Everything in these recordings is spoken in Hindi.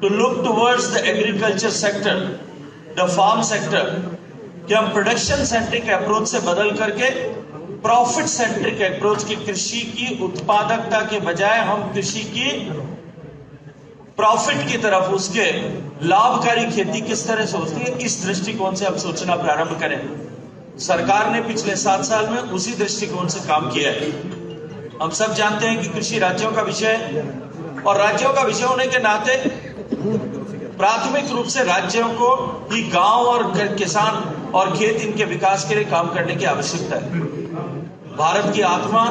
to look towards the agriculture sector, the farm sector, कि हम प्रोडक्शन सेंट्रिक अप्रोच से बदल करके प्रॉफिट सेंट्रिक अप्रोच की कृषि की उत्पादकता के बजाय हम कृषि की प्रॉफिट की तरफ, उसके लाभकारी खेती किस तरह से होती है, इस दृष्टिकोण से अब सोचना प्रारंभ करें। सरकार ने पिछले 7 साल में उसी दृष्टिकोण से काम किया है। हम सब जानते हैं कि कृषि राज्यों का विषय है और राज्यों का विषय होने के नाते प्राथमिक रूप से राज्यों को ही गांव और किसान और खेत इनके विकास के लिए काम करने की आवश्यकता है। भारत की आत्मा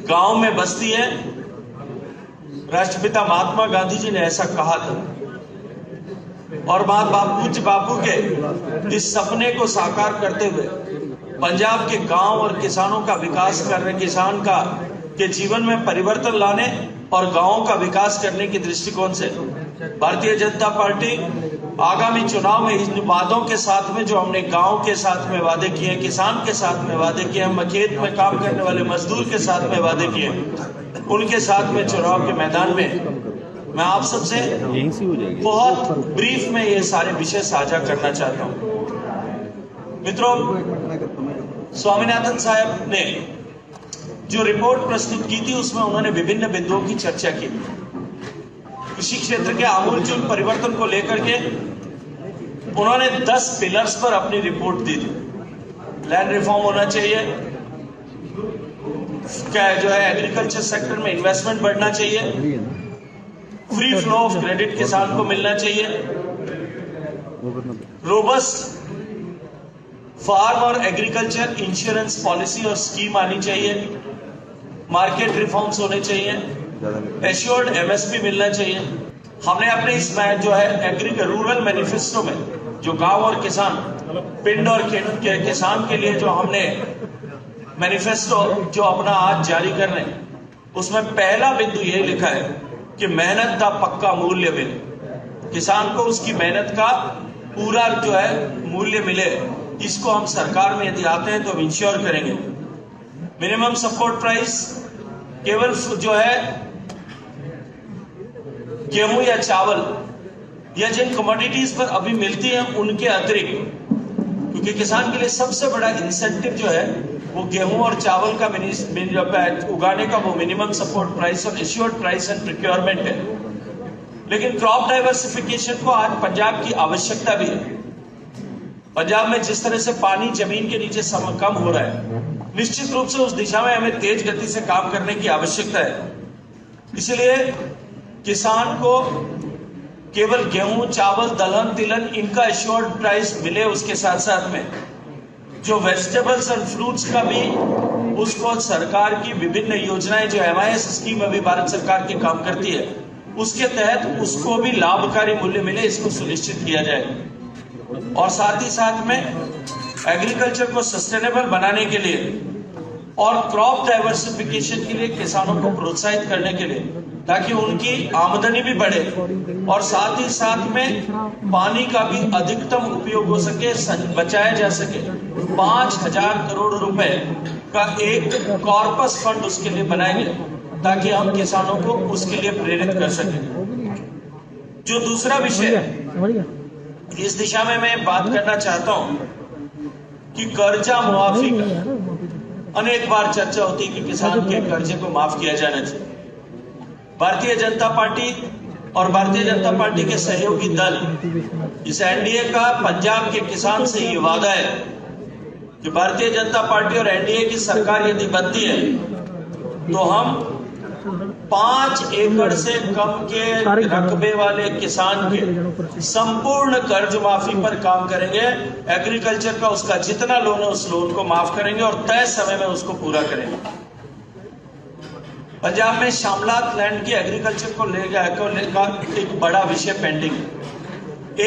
गांव में बसती है। राष्ट्रपिता महात्मा गांधी जी ने ऐसा कहा था और पूज्य बापू के इस सपने को साकार करते हुए पंजाब के गांव और किसानों का विकास करने, किसान का के जीवन में परिवर्तन लाने और गांवों का विकास करने के दृष्टिकोण से भारतीय जनता पार्टी आगामी चुनाव में इन वादों के साथ में, जो हमने गांव के साथ में वादे किए, किसान के साथ में वादे किए, हम खेत में काम करने वाले मजदूर के साथ में वादे किए, उनके साथ में चुनाव के मैदान में मैं आप सबसे बहुत ब्रीफ में ये सारे विषय साझा करना चाहता हूं। मित्रों, स्वामीनाथन साहब ने जो रिपोर्ट प्रस्तुत की थी उसमें उन्होंने विभिन्न बिंदुओं की चर्चा की। कृषि क्षेत्र के आमूलचूल परिवर्तन को लेकर के उन्होंने 10 पिलर्स पर अपनी रिपोर्ट दी थी। लैंड रिफॉर्म होना चाहिए, क्या जो है एग्रीकल्चर सेक्टर में इन्वेस्टमेंट बढ़ना चाहिए, फ्री फ्लो ऑफ क्रेडिट किसान को मिलना चाहिए, रोबस्ट फार्म और एग्रीकल्चर इंश्योरेंस पॉलिसी और स्कीम आनी चाहिए, मार्केट रिफॉर्म्स होने चाहिए, एश्योर्ड एमएसपी मिलना चाहिए। हमने अपने इस जो है रूरल मैनिफेस्टो में जो गांव और किसान, पिंड और किसान के लिए जो हमने मैनिफेस्टो जो अपना आज जारी कर रहे हैं, उसमें पहला बिंदु ये लिखा है कि मेहनत का पक्का मूल्य मिले, किसान को उसकी मेहनत का पूरा जो है मूल्य मिले। इसको हम सरकार में यदि आते हैं तो हम इंश्योर करेंगे। मिनिमम सपोर्ट प्राइस केवल जो है गेहूं या चावल या जिन कमोडिटीज पर अभी मिलती हैं उनके अतिरिक्त, क्योंकि किसान के लिए सबसे बड़ा इंसेंटिव जो है वो गेहूं और चावल का उगाने का वो मिनिमम सपोर्ट प्राइस और एश्योर्ड प्राइस एंड प्रोक्योरमेंट है। लेकिन क्रॉप डाइवर्सिफिकेशन को आज पंजाब की आवश्यकता भी है। पंजाब में जिस तरह से पानी जमीन के नीचे कम हो रहा है, निश्चित रूप से उस दिशा में हमें तेज गति से काम करने की आवश्यकता है। इसलिए किसान को केवल गेहूं, चावल, दलहन, तिलहन इनका एश्योर्ड प्राइस मिले, उसके साथ साथ में जो वेजिटेबल्स एंड फ्रूट्स का भी उसको सरकार की विभिन्न योजनाएं जो MIS स्कीम अभी भारत सरकार की काम करती है, उसके तहत उसको भी लाभकारी मूल्य मिले, इसको सुनिश्चित किया जाए। और साथ ही साथ में एग्रीकल्चर को सस्टेनेबल बनाने के लिए और क्रॉप डाइवर्सिफिकेशन के लिए किसानों को प्रोत्साहित करने के लिए, ताकि उनकी आमदनी भी बढ़े और साथ ही साथ में पानी का भी अधिकतम उपयोग हो सके, बचाया जा सके। 5,000 करोड़ रुपए का एक कॉर्पस फंड उसके लिए बनाएंगे ताकि हम किसानों को उसके लिए प्रेरित कर सकें। जो दूसरा विषय है, इस दिशा में मैं बात करना चाहता हूं कि कर्जा मुआफी का अनेक बार चर्चा होती है कि किसान के कर्जे को माफ किया जाना चाहिए। भारतीय जनता पार्टी और भारतीय जनता पार्टी के सहयोगी दल, इस एनडीए का पंजाब के किसान से ये वादा है कि भारतीय जनता पार्टी और एनडीए की सरकार यदि बनती है तो हम 5 एकड़ से कम के रकबे वाले किसान के संपूर्ण कर्ज माफी पर काम करेंगे। एग्रीकल्चर का उसका जितना लोन है उस लोन को माफ करेंगे और तय समय में उसको पूरा करेंगे। पंजाब में शामलात लैंड की एग्रीकल्चर को लेकर एक बड़ा विषय पेंडिंग है।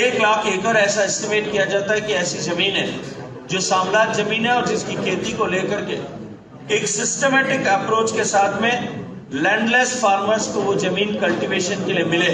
1 लाख एकड़ ऐसा एस्टिमेट किया जाता है कि ऐसी जमीन है जो शामलात जमीन है और जिसकी खेती को लेकर के एक सिस्टमेटिक अप्रोच के साथ में लैंडलेस फार्मर्स को वो जमीन कल्टीवेशन के लिए मिले।